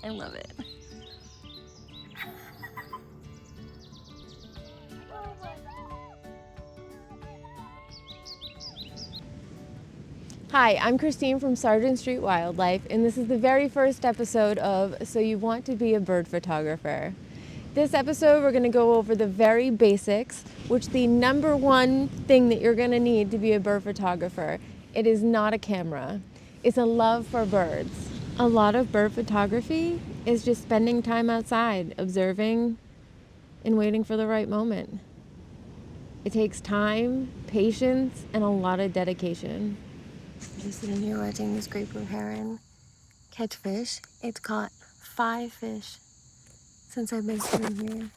I love it. Hi, I'm Christine from Sargent Street Wildlife, and this is the very first episode of So You Want to Be a Bird Photographer. This episode, we're going to go over the very basics, which the number one thing that you're going to need to be a bird photographer. It is not a camera. It's a love for birds. A lot of bird photography is just spending time outside, observing and waiting for the right moment. It takes time, patience, and a lot of dedication. I'm just sitting here watching this great blue heron catch fish. It's caught 5 fish since I've been sitting here.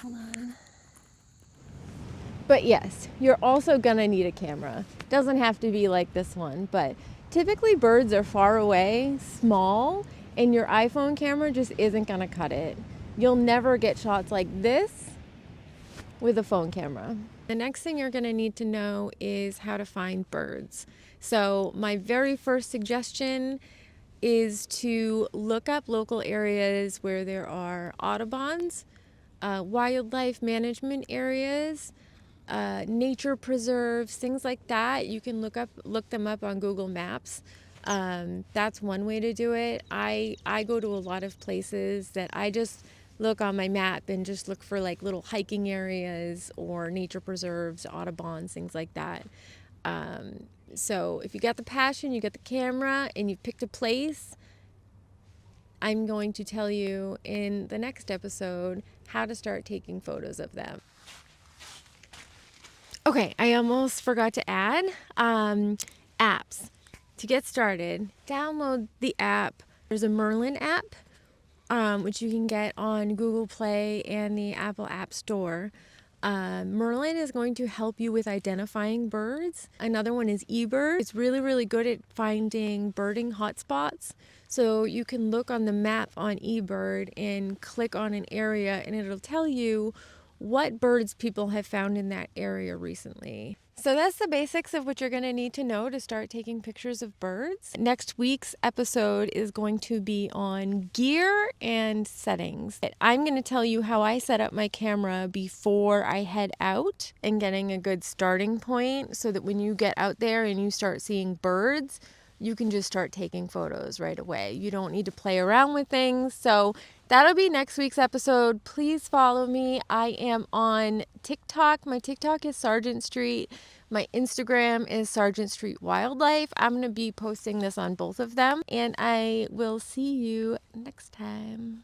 Hold on. But yes, you're also gonna need a camera. Doesn't have to be like this one, but typically birds are far away, small, and your iPhone camera just isn't gonna cut it. You'll never get shots like this with a phone camera. The next thing you're gonna need to know is how to find birds. So my very first suggestion is to look up local areas where there are Audubons, wildlife management areas, nature preserves, things like that. You can look them up on Google Maps. That's one way to do it. I go to a lot of places that I just look on my map and just look for like little hiking areas or nature preserves, Audubons, things like that. So if you got the passion, you got the camera, and you've picked a place, I'm going to tell you in the next episode how to start taking photos of them. Okay, I almost forgot to add apps. To get started, download the app. There's a Merlin app, which you can get on Google Play and the Apple App Store. Merlin is going to help you with identifying birds. Another one is eBird. It's really, really good at finding birding hotspots. So you can look on the map on eBird and click on an area, and it'll tell you what birds people have found in that area recently. So that's the basics of what you're going to need to know to start taking pictures of birds. Next week's episode is going to be on gear and settings. I'm going to tell you how I set up my camera before I head out and getting a good starting point so that when you get out there and you start seeing birds, you can just start taking photos right away. You don't need to play around with things. So that'll be next week's episode. Please follow me. I am on TikTok. My TikTok is Sargent Street. My Instagram is Sargent Street Wildlife. I'm going to be posting this on both of them, and I will see you next time.